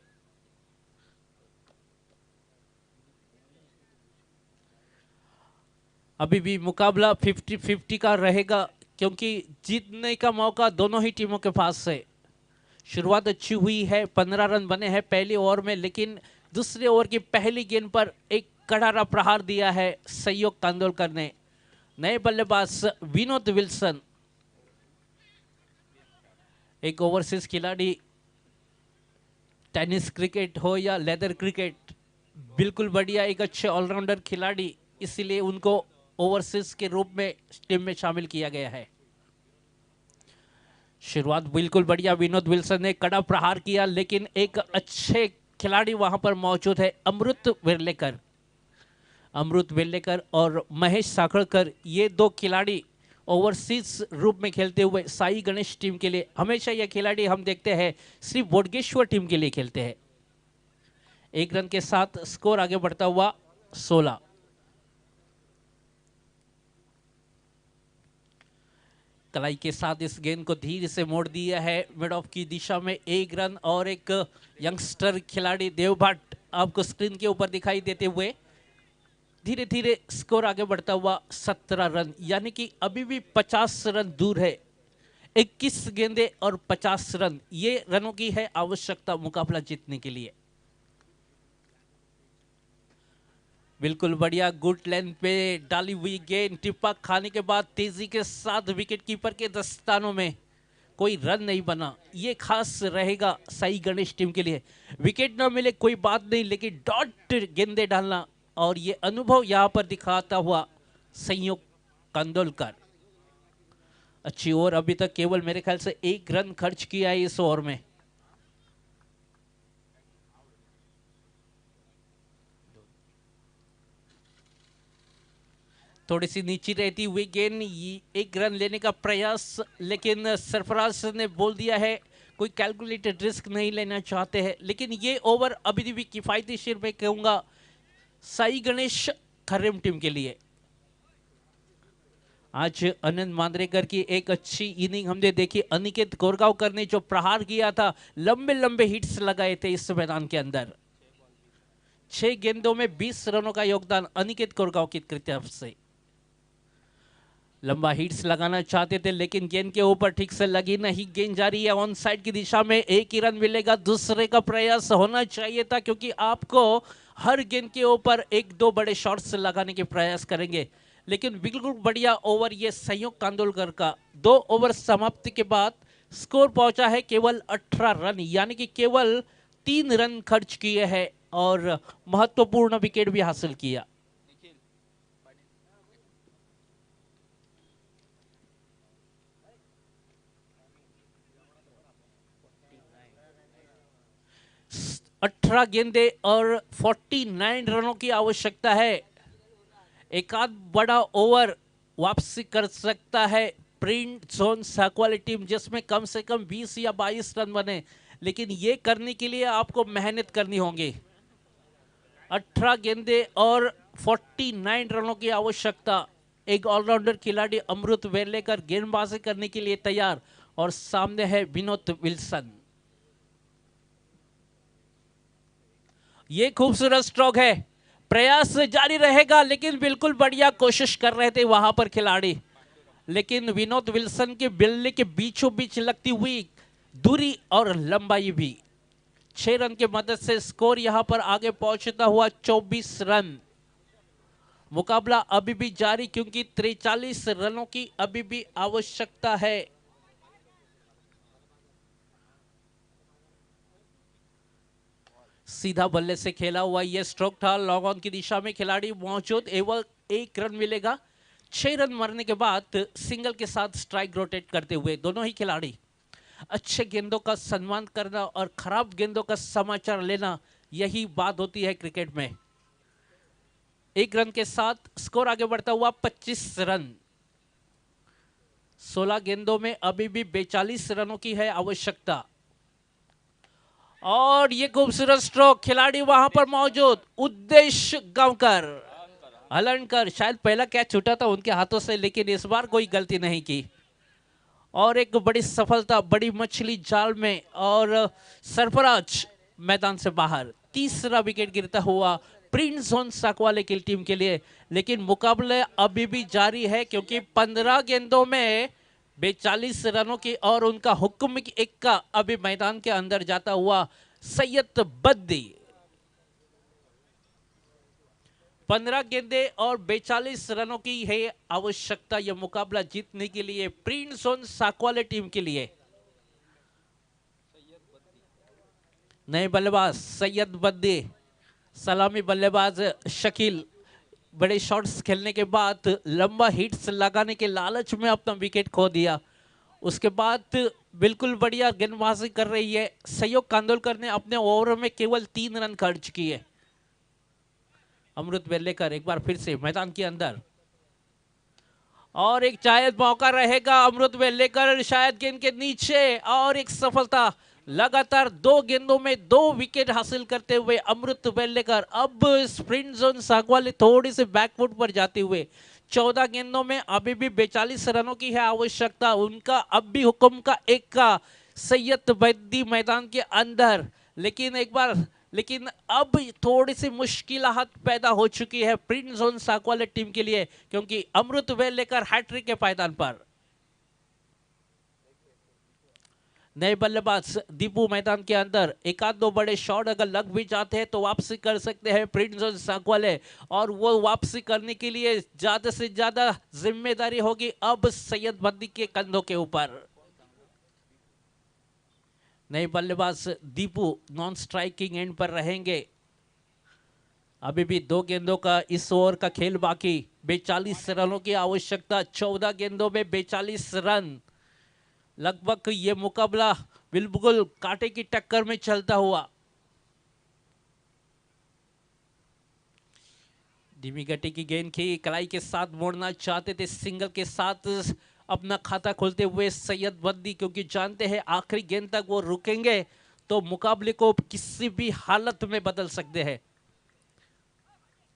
अभी भी मुकाबला 50-50 का रहेगा क्योंकि जीतने का मौका दोनों ही टीमों के पास है। शुरुआत अच्छी हुई है, 15 रन बने हैं पहले ओवर में, लेकिन दूसरे ओवर की पहली गेंद पर एक कड़ारा प्रहार दिया है सहयोग कांदोलकर ने। नए बल्लेबाज विनोद विल्सन, एक ओवरसीज खिलाड़ी, टेनिस क्रिकेट हो या लेदर क्रिकेट, बिल्कुल बढ़िया एक अच्छे ऑलराउंडर खिलाड़ी, इसीलिए उनको ओवरसीज के रूप में टीम में शामिल किया गया है। शुरुआत बिल्कुल बढ़िया, विनोद विल्सन ने कड़ा प्रहार किया, लेकिन एक अच्छे खिलाड़ी वहां पर मौजूद है, अमृत वेल्लेकर और महेश साखड़कर। ये दो खिलाड़ी ओवरसीज रूप में खेलते हुए साई गणेश टीम के लिए, हमेशा ये खिलाड़ी हम देखते हैं सिर्फ बोडगेश्वर टीम के लिए खेलते हैं। एक रन के साथ स्कोर आगे बढ़ता हुआ 16। कलाई के साथ इस गेंद को धीरे से मोड़ दिया है मिड ऑफ की दिशा में। एक रन और एक यंगस्टर खिलाड़ी देव भट्ट आपको स्क्रीन के ऊपर दिखाई देते हुए। धीरे धीरे स्कोर आगे बढ़ता हुआ 17 रन, यानी कि अभी भी 50 रन दूर है। 21 गेंदे और 50 रन, ये रनों की है आवश्यकता मुकाबला जीतने के लिए। बिल्कुल बढ़िया, गुड लेंथ पे डाली हुई गेंद, टिप्पा खाने के बाद तेजी के साथ विकेट कीपर के दस्तानों में कोई रन नहीं बना। ये खास रहेगा साई गणेश टीम के लिए। विकेट ना मिले कोई बात नहीं, लेकिन डॉट गेंदे डालना और ये अनुभव यहां पर दिखाता हुआ संयोग कांदोलकर। अच्छी ओवर, अभी तक केवल मेरे ख्याल से 1 रन खर्च किया है इस ओवर में। थोड़ी सी नीचे रहती हुई गेंद, 1 रन लेने का प्रयास, लेकिन सरफराज ने बोल दिया है कोई कैलकुलेटेड रिस्क नहीं लेना चाहते हैं। लेकिन ये ओवर अभी भी किफायती शेर में कहूंगा साई गणेश खर्रेम टीम के लिए। आज अनंत मांद्रेकर की एक अच्छी इनिंग हमने देखी। अनिकेत कोरगांवकर ने जो प्रहार किया था, लंबे लंबे हिट्स लगाए थे इस मैदान के अंदर। 6 गेंदों में 20 रनों का योगदान अनिकेत कोरगांव की तरफ से। लंबा हिट्स लगाना चाहते थे, लेकिन गेंद के ऊपर ठीक से लगी नहीं। गेंद जा रही है ऑन साइड की दिशा में, 1 ही रन मिलेगा। दूसरे का प्रयास होना चाहिए था, क्योंकि आपको हर गेंद के ऊपर 1-2 बड़े शॉट्स लगाने के प्रयास करेंगे। लेकिन बिल्कुल बढ़िया ओवर ये संयोग कांदोलकर का। 2 ओवर समाप्ति के बाद स्कोर पहुंचा है केवल 18 रन, यानी कि केवल 3 रन खर्च किए हैं और महत्वपूर्ण विकेट भी हासिल किया। अठारह गेंदे और 49 रनों की आवश्यकता है। एक आध बड़ा ओवर वापसी कर सकता है प्रिंट जोन साक्वाले टीम, जिसमें कम से कम 20 या 22 रन बने, लेकिन ये करने के लिए आपको मेहनत करनी होगी। 18 गेंदे और 49 रनों की आवश्यकता। एक ऑलराउंडर खिलाड़ी अमृत वेल्लेकर गेंदबाजी करने के लिए तैयार और सामने है विनोद विल्सन। ये खूबसूरत स्ट्रोक है। प्रयास जारी रहेगा, लेकिन बिल्कुल बढ़िया कोशिश कर रहे थे वहां पर खिलाड़ी, लेकिन विनोद विल्सन के बिल्ली के बीचों बीच लगती हुई दूरी और लंबाई भी 6 रन की मदद से स्कोर यहां पर आगे पहुंचता हुआ 24 रन। मुकाबला अभी भी जारी, क्योंकि 43 रनों की अभी भी आवश्यकता है। सीधा बल्ले से खेला हुआ यह स्ट्रोक था, लॉन्ग ऑन की दिशा में खिलाड़ी मौजूद, एवं 1 रन मिलेगा। 6 रन मरने के बाद सिंगल के साथ स्ट्राइक रोटेट करते हुए दोनों ही खिलाड़ी अच्छे गेंदों का सम्मान करना और खराब गेंदों का समाचार लेना, यही बात होती है क्रिकेट में। 1 रन के साथ स्कोर आगे बढ़ता हुआ 25 रन। 16 गेंदों में अभी भी 42 रनों की है आवश्यकता। और ये खूबसूरत स्ट्रोक, खिलाड़ी वहां पर मौजूद, उद्देश्य गांवकर, हलनकर, शायद पहला कैच छूटा था उनके हाथों से, लेकिन इस बार कोई गलती नहीं की और एक बड़ी सफलता, बड़ी मछली जाल में, और सरफराज मैदान से बाहर। तीसरा विकेट गिरता हुआ प्रिंस जोन साकवाले की टीम के लिए, लेकिन मुकाबले अभी भी जारी है, क्योंकि 15 गेंदों में 42 रनों की और उनका हुक्म की एक्का अभी मैदान के अंदर जाता हुआ सैयद बद्दी। 15 गेंदे और 42 रनों की है आवश्यकता यह मुकाबला जीतने के लिए प्रिंस जोन साकवाले टीम के लिए। नए बल्लेबाज सैयद बद्दी, सलामी बल्लेबाज शकील, बड़े शॉट्स खेलने के बाद लंबा हिट्स लगाने के लालच में अपना विकेट खो दिया। उसके बाद बिल्कुल बढ़िया गेंदबाजी कर रही है सहयोग कांदोलकर ने, अपने ओवर में केवल 3 रन खर्च किए। अमृत वेल्लेकर एक बार फिर से मैदान के अंदर, और एक शायद मौका रहेगा अमृत वेल्लेकर, शायद गेंद के नीचे, और एक सफलता। लगातार 2 गेंदों में 2 विकेट हासिल करते हुए अमृत वेल्लेकर अब स्प्रिंट जोन साकवाले थोड़ी सी बैकफुट पर जाते हुए 14 गेंदों में अभी भी 42 रनों की है आवश्यकता। उनका अब भी हुक्म का एक का सैयद बद्दी मैदान के अंदर, लेकिन अब थोड़ी सी मुश्किलात पैदा हो चुकी है प्रिंस जोन साकवाले टीम के लिए, क्योंकि अमृत वेल्लेकर हैट्रिक के पायदान पर। नए बल्लेबाज दीपू मैदान के अंदर, एक आध 2 बड़े शॉट अगर लग भी जाते हैं तो वापसी कर सकते हैं प्रिंस जोन साकवाले, और वो वापसी करने के लिए ज्यादा से ज्यादा जिम्मेदारी होगी अब सैयद बद्दी के कंधों के ऊपर। नए बल्लेबाज दीपू नॉन स्ट्राइकिंग एंड पर रहेंगे। अभी भी 2 गेंदों का इस ओवर का खेल बाकी, 42 रनों की आवश्यकता, 14 गेंदों में 42 रन। लगभग ये मुकाबला बिल्कुल कांटे की टक्कर में चलता हुआ। धीमी गति की गेंद की कलाई के साथ मोड़ना चाहते थे, सिंगल के साथ अपना खाता खोलते हुए सैयद बद्दी, क्योंकि जानते हैं आखिरी गेंद तक वो रुकेंगे तो मुकाबले को किसी भी हालत में बदल सकते हैं।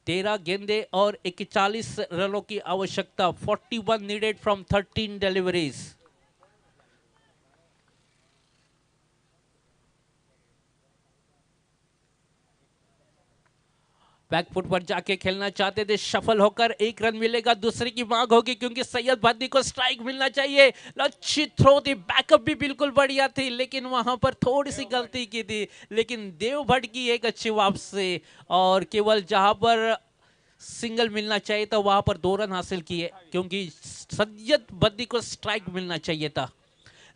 13 गेंदे और 41 रनों की आवश्यकता, 41 नीडेड फ्रॉम 13 डिलीवरीज। बैकफुट पर जाके खेलना चाहते थे, सफल होकर 1 रन मिलेगा, दूसरे की मांग होगी क्योंकि सैयद बद्दी को स्ट्राइक मिलना चाहिए। अच्छी थ्रो थी, बैकअप भी बिल्कुल बढ़िया थी, लेकिन वहां पर थोड़ी सी गलती की थी, लेकिन देव भट्ट की एक अच्छी वापसी, और केवल जहां पर सिंगल मिलना चाहिए था वहां पर 2 रन हासिल किए, क्योंकि सैयद बद्दी को स्ट्राइक मिलना चाहिए था।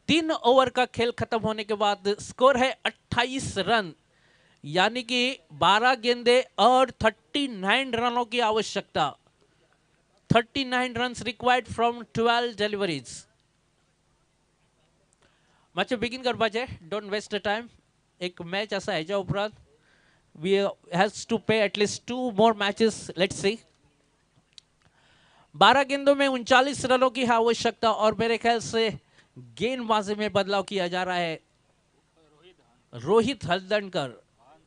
3 ओवर का खेल खत्म होने के बाद स्कोर है 28 रन, यानी कि 12 गेंदे और 39 रनों की आवश्यकता। 39 runs required from 12 deliveries. Match begin कर पाजे, डोंट वेस्ट टाइम। एक मैच ऐसा है जो उपरांत we has to pay at least 2 more matches, let's see। 12 गेंदों में 39 रनों की आवश्यकता, और मेरे ख्याल से गेंदबाजी में बदलाव किया जा रहा है। रोहित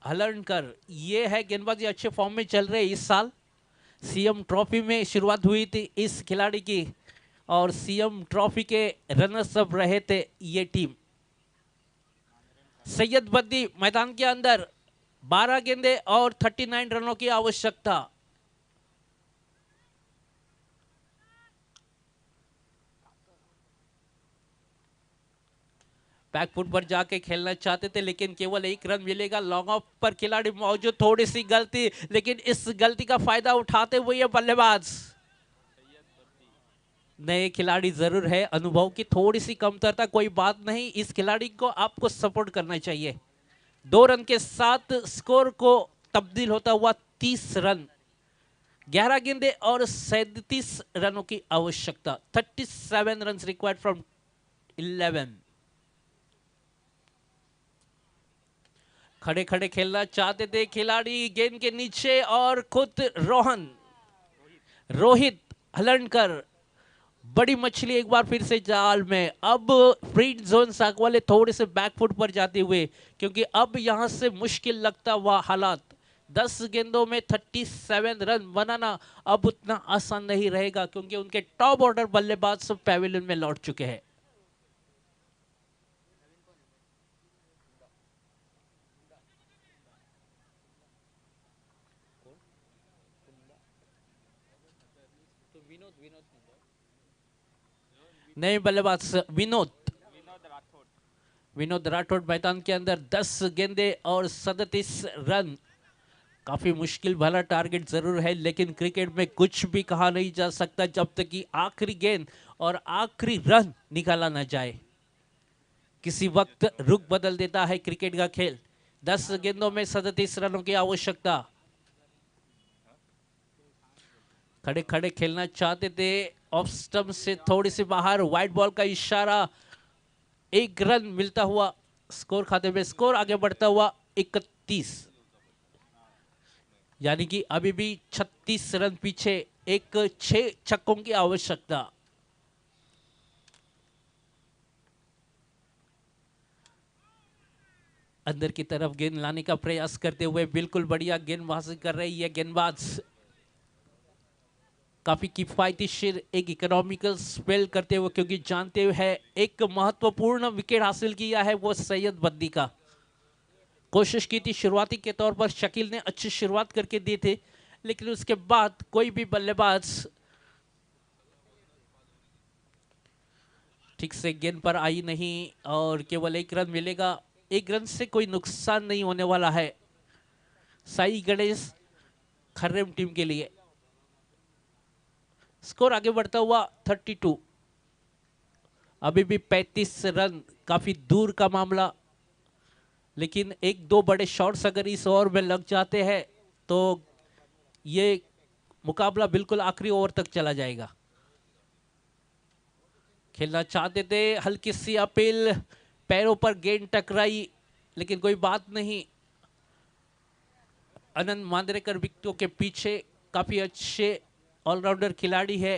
हलनकर ये है गेंदबाजी अच्छे फॉर्म में चल रहे इस साल। सीएम ट्रॉफी में शुरुआत हुई थी इस खिलाड़ी की, और सीएम ट्रॉफी के रनर्स अप रहे थे ये टीम। सैयद बद्दी मैदान के अंदर, 12 गेंदे और 39 रनों की आवश्यकता। बैकफुट पर जाके खेलना चाहते थे लेकिन केवल 1 रन मिलेगा। लॉन्ग ऑफ पर खिलाड़ी मौजूद, थोड़ी सी गलती, लेकिन इस गलती का फायदा उठाते हुए ये बल्लेबाज। नए खिलाड़ी जरूर है, अनुभव की थोड़ी सी कमतरता, कोई बात नहीं, इस खिलाड़ी को आपको सपोर्ट करना चाहिए। 2 रन के साथ स्कोर को तब्दील होता हुआ 30 रन। 11 गेंदे और 37 रनों की आवश्यकता। 37 रन रिक्वायर्ड फ्रॉम 11। खड़े खड़े खेलना चाहते थे खिलाड़ी गेंद के नीचे और खुद रोहित हलनकर। बड़ी मछली एक बार फिर से जाल में। अब फ्री जोन साक वाले थोड़े से बैकफुट पर जाते हुए, क्योंकि अब यहां से मुश्किल लगता हुआ हालात। 10 गेंदों में 37 रन बनाना अब उतना आसान नहीं रहेगा, क्योंकि उनके टॉप ऑर्डर बल्लेबाज सब पैविलियन में लौट चुके हैं। नए बल्लेबाज विनोद राठौड़ मैदान के अंदर। 10 गेंदे और 37 रन। काफी मुश्किल भला टारगेट जरूर है, लेकिन क्रिकेट में कुछ भी कहा नहीं जा सकता जब तक कि आखिरी गेंद और आखिरी रन निकाला ना जाए। किसी वक्त रुख बदल देता है क्रिकेट का खेल। 10 गेंदों में 37 रनों की आवश्यकता। खड़े खड़े खेलना चाहते थे, ऑफ स्टंप से थोड़ी सी बाहर, व्हाइट बॉल का इशारा। 1 रन मिलता हुआ स्कोर खाते में, स्कोर आगे बढ़ता हुआ 31, यानी कि अभी भी 36 रन पीछे। 6 छक्कों की आवश्यकता। अंदर की तरफ गेंद लाने का प्रयास करते हुए बिल्कुल बढ़िया गेंदबाजी कर रही है गेंदबाज। काफी किफायती शेर, एक इकोनॉमिकल स्पेल करते हुए, क्योंकि जानते हुए एक महत्वपूर्ण विकेट हासिल किया है वो सैयद बद्दी का। कोशिश की थी शुरुआती के तौर पर, शकील ने अच्छी शुरुआत करके दी थी, लेकिन उसके बाद कोई भी बल्लेबाज ठीक से गेंद पर आई नहीं और केवल 1 रन मिलेगा। 1 रन से कोई नुकसान नहीं होने वाला है साई गणेश खर्रम टीम के लिए। स्कोर आगे बढ़ता हुआ 32। अभी भी 35 रन, काफी दूर का मामला, लेकिन 1-2 बड़े शॉट्स अगर इस ओवर में लग जाते हैं तो ये मुकाबला बिल्कुल आखिरी ओवर तक चला जाएगा। खेलना चाहते थे, हल्की सी अपील, पैरों पर गेंद टकराई, लेकिन कोई बात नहीं। आनंद मांद्रेकर विकेटों के पीछे काफी अच्छे ऑलराउंडर खिलाड़ी है,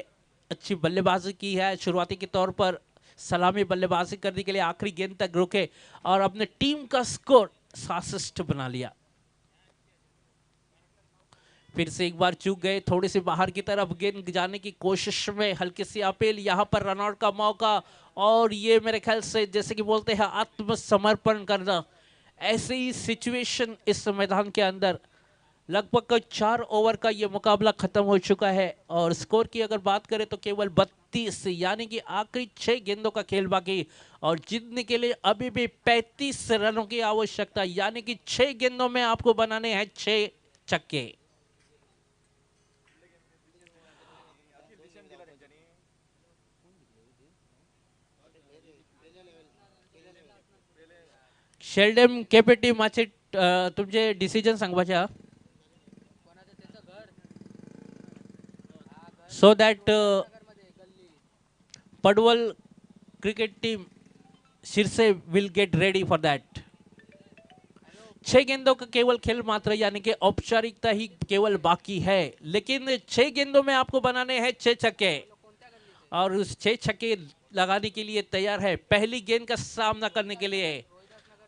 अच्छी बल्लेबाजी की है। शुरुआती के तौर पर सलामी बल्लेबाजी करने के लिए आखिरी गेंद तक रुके और अपने टीम का स्कोर 67 बना लिया। फिर से एक बार चूक गए, थोड़ी सी बाहर की तरफ गेंद जाने की कोशिश में, हल्की सी अपील, यहां पर रनआउट का मौका। और ये मेरे ख्याल से जैसे कि बोलते हैं आत्मसमर्पण करना, ऐसे ही सिचुएशन इस मैदान के अंदर। लगभग 4 ओवर का ये मुकाबला खत्म हो चुका है और स्कोर की अगर बात करें तो केवल 32, यानी कि आखिरी 6 गेंदों का खेल बाकी और जीतने के लिए अभी भी 35 रनों की आवश्यकता, यानी कि 6 गेंदों में आपको बनाने हैं 6 छक्के। शेल्डम केपीटी माचे तुमचे डिसिजन सांगपाचे so that Padwal cricket team Shirse will get ready for that. 6 गेंदों का केवल खेल मात्र, यानी कि औपचारिकता ही केवल बाकी है, लेकिन 6 गेंदों में आपको बनाने हैं 6 छक्के और उस 6 छक्के लगाने के लिए तैयार है पहली गेंद का सामना करने के लिए।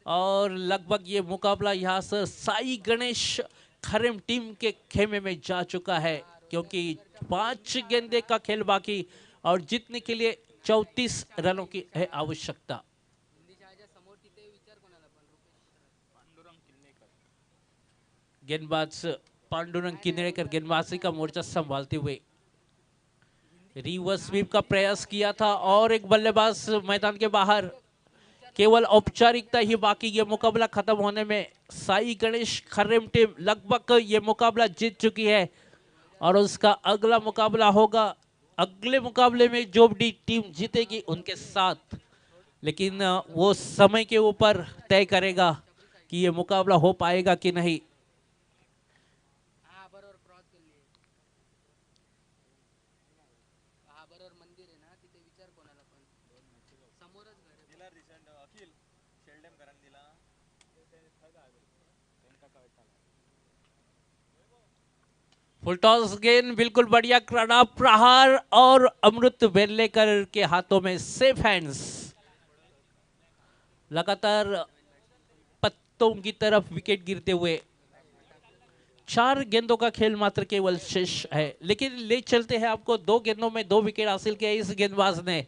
और लगभग ये मुकाबला यहाँ से साई गणेश खरेम टीम के खेमे में जा चुका है, क्योंकि 5 गेंदे का खेल बाकी और जीतने के लिए 34 रनों की है आवश्यकता। गेंदबाज पांडुरंग किन्नेकर गेंदबाजी का मोर्चा संभालते हुए रिवर्स स्वीप का प्रयास किया था और एक बल्लेबाज मैदान के बाहर। केवल औपचारिकता ही बाकी, ये मुकाबला खत्म होने में साई गणेश खर्रेम टीम लगभग ये मुकाबला जीत चुकी है और उसका अगला मुकाबला होगा, अगले मुकाबले में जो भी टीम जीतेगी उनके साथ, लेकिन वो समय के ऊपर तय करेगा कि ये मुकाबला हो पाएगा कि नहीं। फुल टॉस गेंद बिल्कुल बढ़िया क्रॉस प्रहार और अमृत वेल्लेकर के हाथों में सेफ हैंड्स। लगातार पत्तों की तरफ विकेट गिरते हुए 4 गेंदों का खेल मात्र केवल शेष है, लेकिन ले चलते हैं आपको 2 गेंदों में 2 विकेट हासिल किया इस गेंदबाज ने।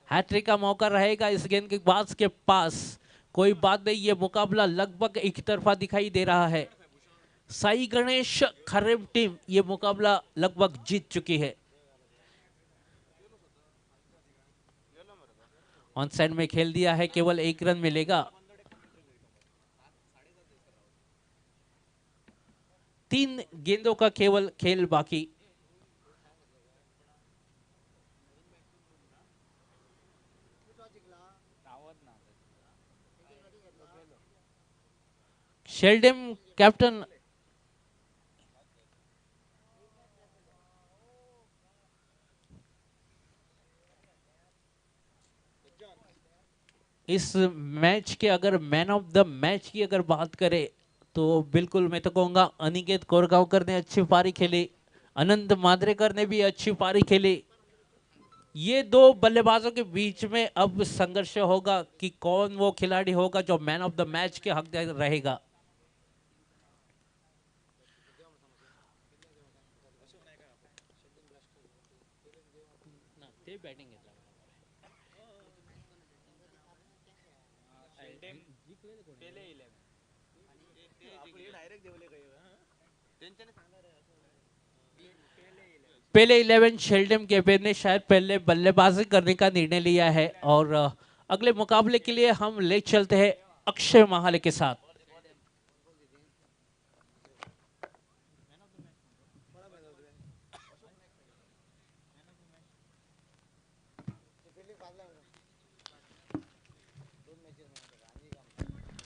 हैट्रिक का मौका रहेगा इस गेंदबाज के पास। कोई बात नहीं, ये मुकाबला लगभग एक तरफा दिखाई दे रहा है। साई गणेश खर्रेम टीम ये मुकाबला लगभग जीत चुकी है। ऑन साइड में खेल दिया है, केवल 1 रन मिलेगा। 3 गेंदों का केवल खेल बाकी। शेल्डेम कैप्टन इस मैच के अगर मैन ऑफ द मैच की अगर बात करें तो बिल्कुल मैं तो कहूंगा अनिकेत कोरगांवकर ने अच्छी पारी खेली, अनंत मांद्रेकर ने भी अच्छी पारी खेली। ये 2 बल्लेबाजों के बीच में अब संघर्ष होगा कि कौन वो खिलाड़ी होगा जो मैन ऑफ द मैच के हकदार रहेगा। पहले 11 शेल्डम केपे ने शायद पहले बल्लेबाजी करने का निर्णय लिया है और अगले मुकाबले के लिए हम ले चलते हैं अक्षय महाले के साथ।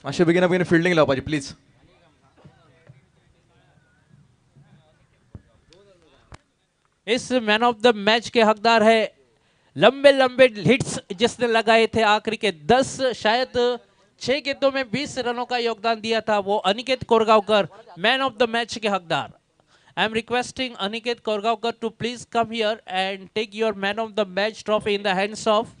मास्टर begin फील्डिंग लाओ पाजी प्लीज। इस मैन ऑफ द मैच के हकदार है लंबे लंबे हिट्स जिसने लगाए थे आखिरी के 10, शायद 6 गेंदों में 20 रनों का योगदान दिया था, वो Aniket Korgaonkar man of the match के हकदार। I am requesting Aniket Korgaonkar to please come here and take your man of the match trophy in the hands of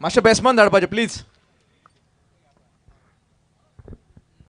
master batsman धाड पाहिजे प्लीज।